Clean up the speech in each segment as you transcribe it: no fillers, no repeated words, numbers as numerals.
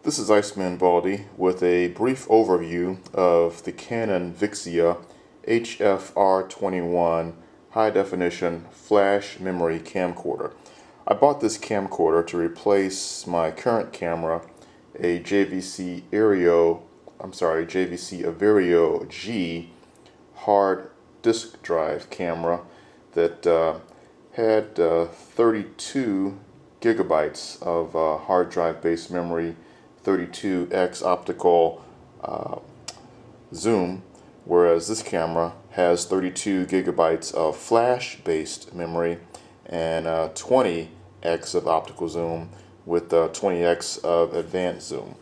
This is Iceman Baldy with a brief overview of the Canon Vixia HF-R21 high definition flash memory camcorder. I bought this camcorder to replace my current camera, a JVC Averio G hard disk drive camera that had 32 gigabytes of hard drive based memory, 32x optical zoom, whereas this camera has 32 gigabytes of flash based memory and 20x of optical zoom with 20x of advanced zoom.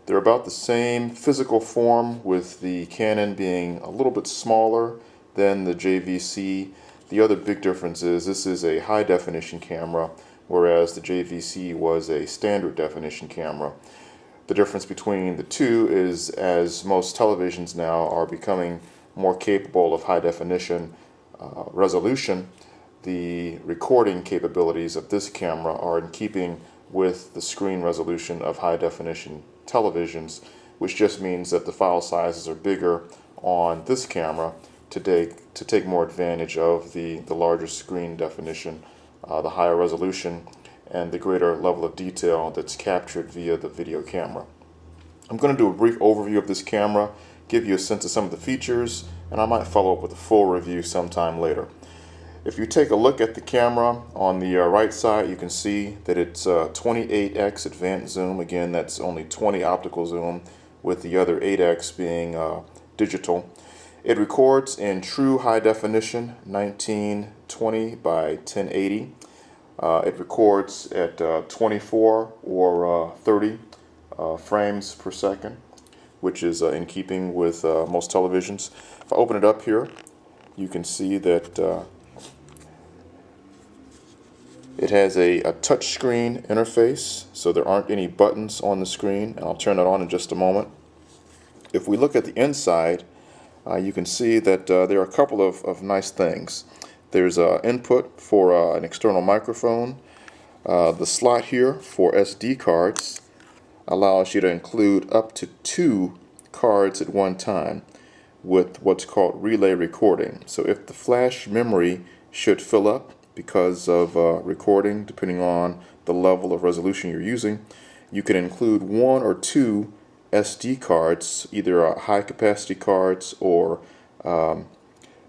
They're about the same physical form, with the Canon being a little bit smaller than the JVC. The other big difference is this is a high definition camera, whereas the JVC was a standard definition camera. The difference between the two is, as most televisions now are becoming more capable of high definition resolution, the recording capabilities of this camera are in keeping with the screen resolution of high definition televisions, which just means that the file sizes are bigger on this camera to take more advantage of the larger screen definition, the higher resolution, and the greater level of detail that's captured via the video camera. I'm going to do a brief overview of this camera, give you a sense of some of the features, and I might follow up with a full review sometime later. If you take a look at the camera on the right side, you can see that it's 28x advanced zoom. Again, that's only 20 optical zoom, with the other 8x being digital. It records in true high definition, 1920 by 1080. It records at 24 or 30 frames per second, which is in keeping with most televisions. If I open it up here, you can see that it has a touch screen interface, so there aren't any buttons on the screen, and I'll turn that on in just a moment. If we look at the inside, you can see that there are a couple of nice things. There's input for an external microphone. The slot here for SD cards allows you to include up to 2 cards at one time with what's called relay recording. So if the flash memory should fill up because of recording, depending on the level of resolution you're using, you can include 1 or 2 SD cards, either high capacity cards or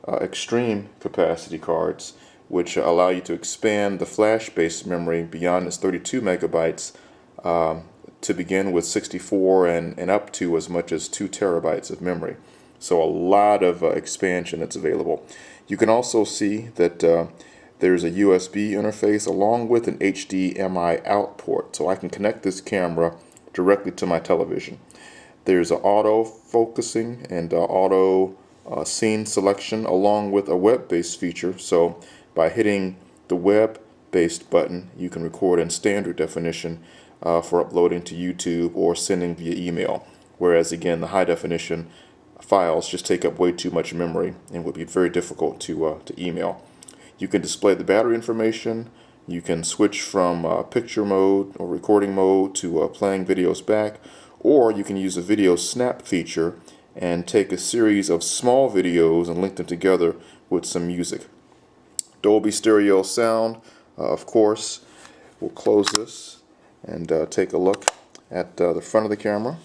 extreme capacity cards, which allow you to expand the flash based memory beyond its 32 megabytes to begin with 64 and up to as much as 2 terabytes of memory. So a lot of expansion that's available. You can also see that there's a USB interface along with an HDMI out port, so I can connect this camera directly to my television. There's an auto focusing and auto scene selection along with a web-based feature, so by hitting the web-based button you can record in standard definition for uploading to YouTube or sending via email, whereas again the high definition files just take up way too much memory and would be very difficult to email. You can display the battery information. You can switch from picture mode or recording mode to playing videos back, or you can use the video snap feature and take a series of small videos and link them together with some music. Dolby stereo sound, of course. We'll close this and take a look at the front of the camera.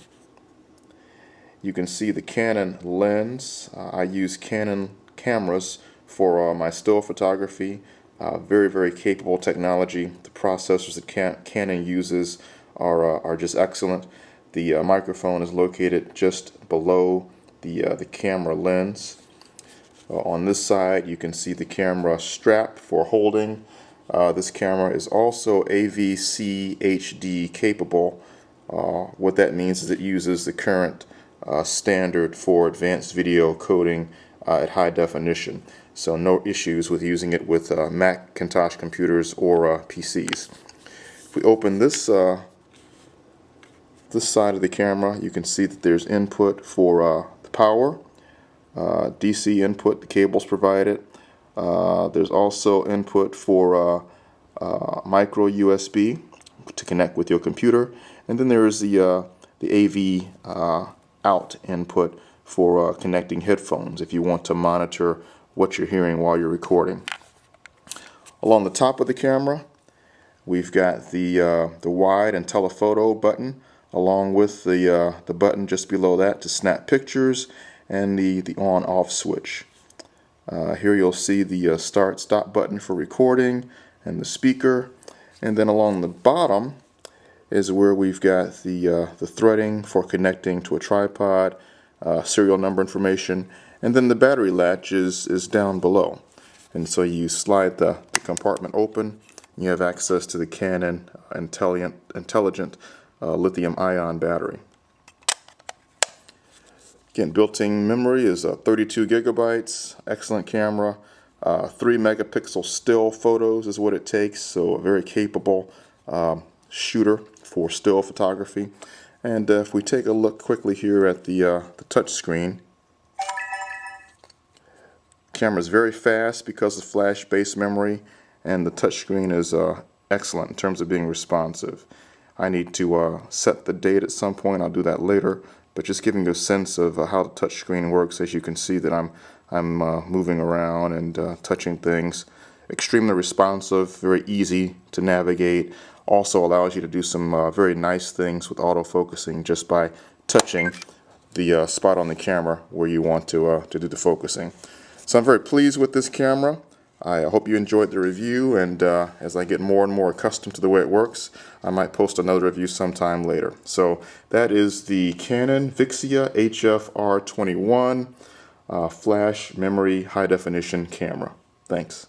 You can see the Canon lens. I use Canon cameras for my still photography. Very, very capable technology. The processors that Canon uses are just excellent. The microphone is located just below the camera lens. On this side you can see the camera strap for holding. This camera is also AVC HD capable. What that means is it uses the current standard for advanced video coding at high definition. So no issues with using it with Macintosh computers or PCs. If we open this side of the camera, you can see that there's input for the power, DC input, the cables provided. There's also input for micro USB to connect with your computer, And then there is the AV out input for connecting headphones if you want to monitor what you're hearing while you're recording. Along the top of the camera, we've got the wide and telephoto button, along with the button just below that to snap pictures, and the on-off switch. Here you'll see the start-stop button for recording and the speaker, and then along the bottom is where we've got the threading for connecting to a tripod, serial number information, and then the battery latch is down below. And so you slide the compartment open, and you have access to the Canon intelligent lithium-ion battery. Again, built-in memory is 32 gigabytes, excellent camera, 3 megapixel still photos is what it takes, so a very capable shooter for still photography. And if we take a look quickly here at the touch screen, the camera is very fast because of flash-based memory, and the touch screen is excellent in terms of being responsive. I need to set the date at some point. I'll do that later, but just giving you a sense of how the touch screen works. As you can see that I'm moving around and touching things. Extremely responsive, very easy to navigate. Also allows you to do some very nice things with autofocusing just by touching the spot on the camera where you want to do the focusing. So I'm very pleased with this camera. I hope you enjoyed the review, and as I get more and more accustomed to the way it works, I might post another review sometime later. So that is the Canon Vixia HF R21 flash memory high definition camera. Thanks.